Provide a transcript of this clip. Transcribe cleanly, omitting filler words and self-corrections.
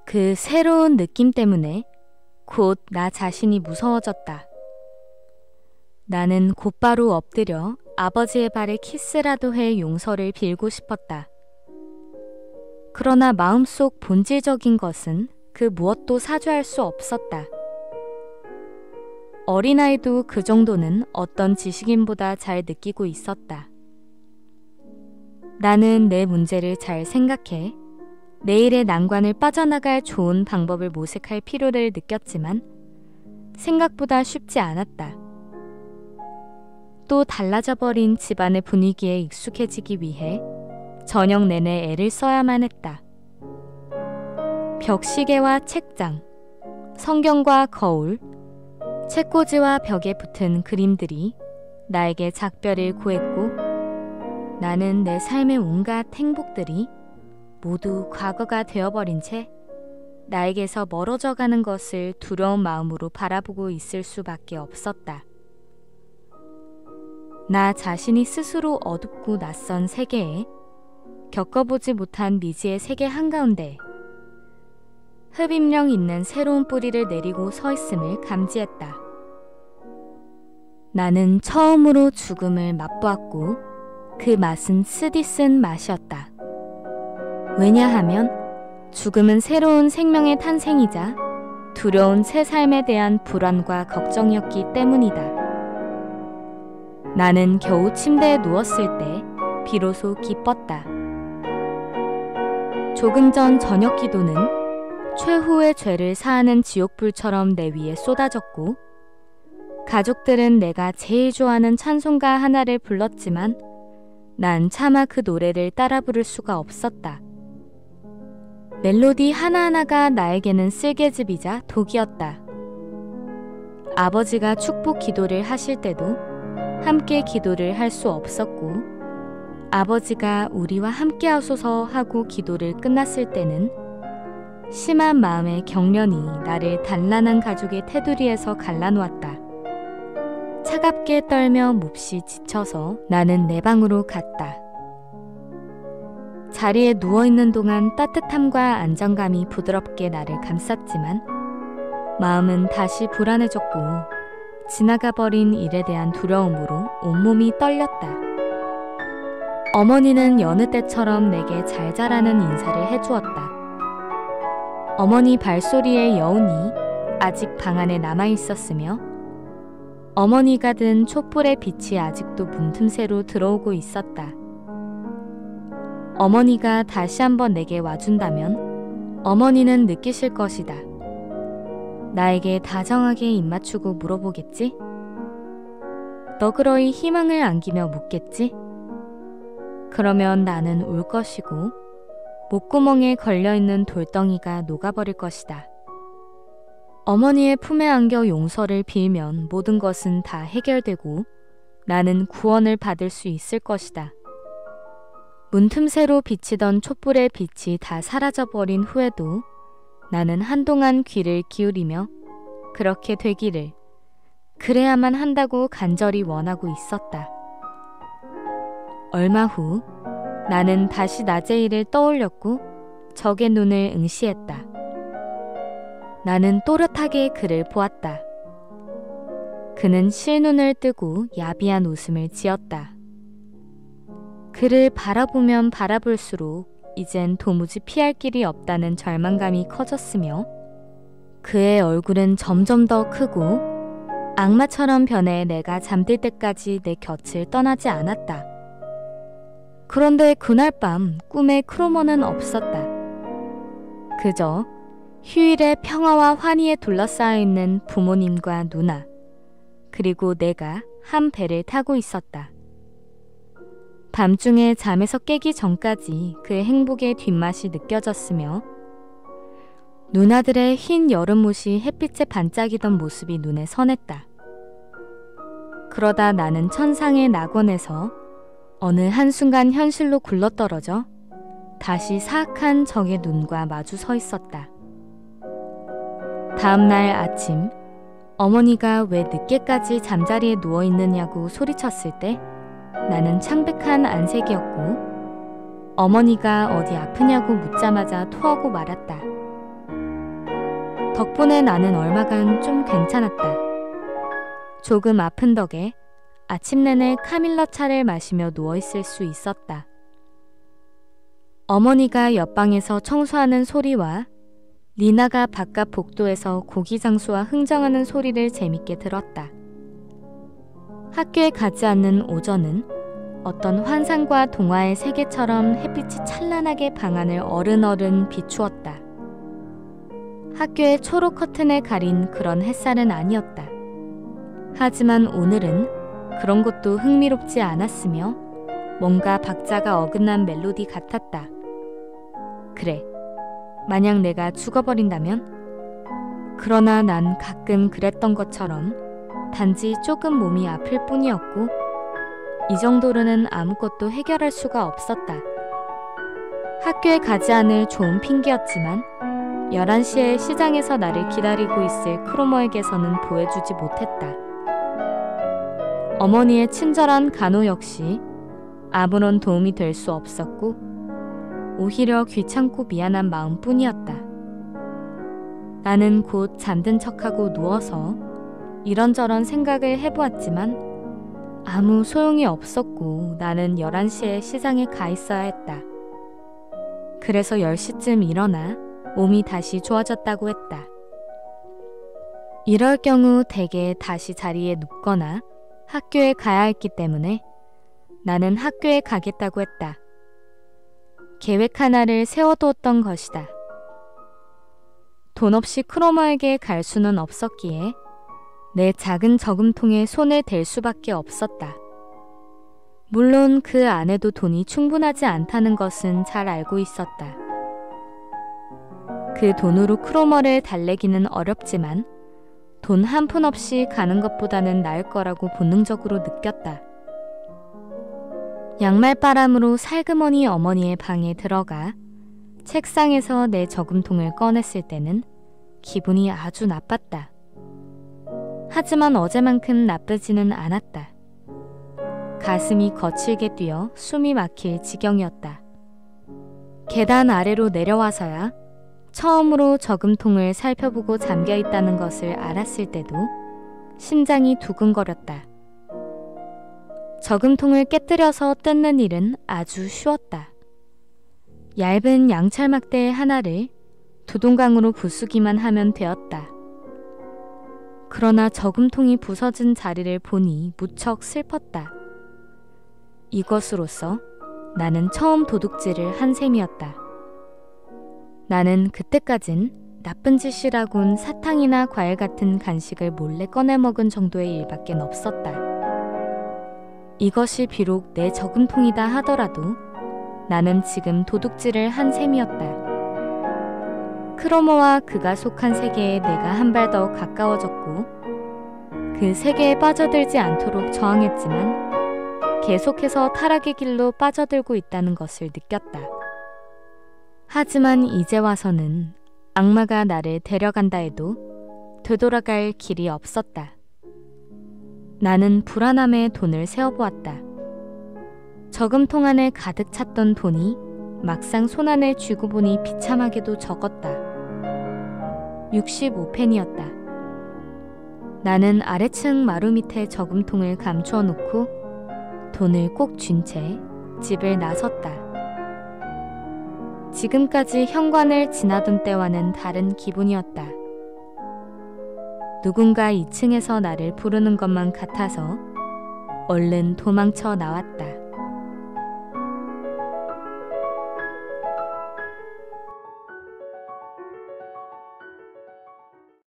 그 새로운 느낌 때문에 곧 나 자신이 무서워졌다. 나는 곧바로 엎드려 아버지의 발에 키스라도 해 용서를 빌고 싶었다. 그러나 마음속 본질적인 것은 그 무엇도 사죄할 수 없었다. 어린아이도 그 정도는 어떤 지식인보다 잘 느끼고 있었다. 나는 내 문제를 잘 생각해 내일의 난관을 빠져나갈 좋은 방법을 모색할 필요를 느꼈지만 생각보다 쉽지 않았다. 또 달라져버린 집안의 분위기에 익숙해지기 위해 저녁 내내 애를 써야만 했다. 벽시계와 책장, 성경과 거울, 책꽂이와 벽에 붙은 그림들이 나에게 작별을 구했고 나는 내 삶의 온갖 행복들이 모두 과거가 되어버린 채 나에게서 멀어져 가는 것을 두려운 마음으로 바라보고 있을 수밖에 없었다. 나 자신이 스스로 어둡고 낯선 세계에 겪어보지 못한 미지의 세계 한가운데 흡입력 있는 새로운 뿌리를 내리고 서 있음을 감지했다. 나는 처음으로 죽음을 맛보았고 그 맛은 쓰디쓴 맛이었다. 왜냐하면 죽음은 새로운 생명의 탄생이자 두려운 새 삶에 대한 불안과 걱정이었기 때문이다. 나는 겨우 침대에 누웠을 때 비로소 기뻤다. 조금 전 저녁 기도는 최후의 죄를 사하는 지옥불처럼 내 위에 쏟아졌고 가족들은 내가 제일 좋아하는 찬송가 하나를 불렀지만 난 차마 그 노래를 따라 부를 수가 없었다. 멜로디 하나하나가 나에게는 쓸개즙이자 독이었다. 아버지가 축복 기도를 하실 때도 함께 기도를 할 수 없었고 아버지가 우리와 함께 하소서 하고 기도를 끝났을 때는 심한 마음의 경련이 나를 단란한 가족의 테두리에서 갈라놓았다. 차갑게 떨며 몹시 지쳐서 나는 내 방으로 갔다. 자리에 누워있는 동안 따뜻함과 안정감이 부드럽게 나를 감쌌지만 마음은 다시 불안해졌고 지나가버린 일에 대한 두려움으로 온몸이 떨렸다. 어머니는 여느 때처럼 내게 잘 자라는 인사를 해주었다. 어머니 발소리의 여운이 아직 방 안에 남아있었으며 어머니가 든 촛불의 빛이 아직도 문틈새로 들어오고 있었다. 어머니가 다시 한번 내게 와준다면 어머니는 느끼실 것이다. 나에게 다정하게 입맞추고 물어보겠지? 너그러이 희망을 안기며 묻겠지? 그러면 나는 울 것이고 목구멍에 걸려있는 돌덩이가 녹아버릴 것이다. 어머니의 품에 안겨 용서를 빌면 모든 것은 다 해결되고 나는 구원을 받을 수 있을 것이다. 문틈새로 비치던 촛불의 빛이 다 사라져버린 후에도 나는 한동안 귀를 기울이며 그렇게 되기를 그래야만 한다고 간절히 원하고 있었다. 얼마 후 나는 다시 낮의 일을 떠올렸고 적의 눈을 응시했다. 나는 또렷하게 그를 보았다. 그는 실눈을 뜨고 야비한 웃음을 지었다. 그를 바라보면 바라볼수록 이젠 도무지 피할 길이 없다는 절망감이 커졌으며 그의 얼굴은 점점 더 크고 악마처럼 변해 내가 잠들 때까지 내 곁을 떠나지 않았다. 그런데 그날 밤 꿈에 크로머는 없었다. 그저 휴일의 평화와 환희에 둘러싸여 있는 부모님과 누나, 그리고 내가 한 배를 타고 있었다. 밤중에 잠에서 깨기 전까지 그의 행복의 뒷맛이 느껴졌으며 누나들의 흰 여름옷이 햇빛에 반짝이던 모습이 눈에 선했다. 그러다 나는 천상의 낙원에서 어느 한순간 현실로 굴러떨어져 다시 사악한 적의 눈과 마주 서 있었다. 다음날 아침 어머니가 왜 늦게까지 잠자리에 누워있느냐고 소리쳤을 때 나는 창백한 안색이었고 어머니가 어디 아프냐고 묻자마자 토하고 말았다. 덕분에 나는 얼마간 좀 괜찮았다. 조금 아픈 덕에 아침 내내 카밀러 차를 마시며 누워있을 수 있었다. 어머니가 옆방에서 청소하는 소리와 리나가 바깥 복도에서 고기 장수와 흥정하는 소리를 재밌게 들었다. 학교에 가지 않는 오전은 어떤 환상과 동화의 세계처럼 햇빛이 찬란하게 방안을 어른어른 비추었다. 학교의 초록 커튼에 가린 그런 햇살은 아니었다. 하지만 오늘은 그런 것도 흥미롭지 않았으며 뭔가 박자가 어긋난 멜로디 같았다. 그래, 만약 내가 죽어버린다면? 그러나 난 가끔 그랬던 것처럼 단지 조금 몸이 아플 뿐이었고 이 정도로는 아무것도 해결할 수가 없었다. 학교에 가지 않을 좋은 핑계였지만 11시에 시장에서 나를 기다리고 있을 크로머에게서는 보여주지 못했다. 어머니의 친절한 간호 역시 아무런 도움이 될 수 없었고 오히려 귀찮고 미안한 마음뿐이었다. 나는 곧 잠든 척하고 누워서 이런저런 생각을 해보았지만 아무 소용이 없었고 나는 11시에 시장에 가 있어야 했다. 그래서 10시쯤 일어나 몸이 다시 좋아졌다고 했다. 이럴 경우 대개 다시 자리에 눕거나 학교에 가야 했기 때문에 나는 학교에 가겠다고 했다. 계획 하나를 세워두었던 것이다. 돈 없이 크로머에게 갈 수는 없었기에 내 작은 저금통에 손을 댈 수밖에 없었다. 물론 그 안에도 돈이 충분하지 않다는 것은 잘 알고 있었다. 그 돈으로 크로머를 달래기는 어렵지만 돈 한 푼 없이 가는 것보다는 나을 거라고 본능적으로 느꼈다. 양말바람으로 살그머니 어머니의 방에 들어가 책상에서 내 저금통을 꺼냈을 때는 기분이 아주 나빴다. 하지만 어제만큼 나쁘지는 않았다. 가슴이 거칠게 뛰어 숨이 막힐 지경이었다. 계단 아래로 내려와서야 처음으로 저금통을 살펴보고 잠겨있다는 것을 알았을 때도 심장이 두근거렸다. 저금통을 깨뜨려서 뜯는 일은 아주 쉬웠다. 얇은 양철막대 하나를 두동강으로 부수기만 하면 되었다. 그러나 저금통이 부서진 자리를 보니 무척 슬펐다. 이것으로써 나는 처음 도둑질을 한 셈이었다. 나는 그때까진 나쁜 짓이라곤 사탕이나 과일 같은 간식을 몰래 꺼내 먹은 정도의 일밖에 없었다. 이것이 비록 내 저금통이다 하더라도 나는 지금 도둑질을 한 셈이었다. 크로머와 그가 속한 세계에 내가 한 발 더 가까워졌고 그 세계에 빠져들지 않도록 저항했지만 계속해서 타락의 길로 빠져들고 있다는 것을 느꼈다. 하지만 이제 와서는 악마가 나를 데려간다 해도 되돌아갈 길이 없었다. 나는 불안함에 돈을 세어보았다. 저금통 안에 가득 찼던 돈이 막상 손안에 쥐고 보니 비참하게도 적었다. 65펜이었다. 나는 아래층 마루 밑에 저금통을 감추어 놓고 돈을 꼭 쥔 채 집을 나섰다. 지금까지 현관을 지나던 때와는 다른 기분이었다. 누군가 2층에서 나를 부르는 것만 같아서 얼른 도망쳐 나왔다.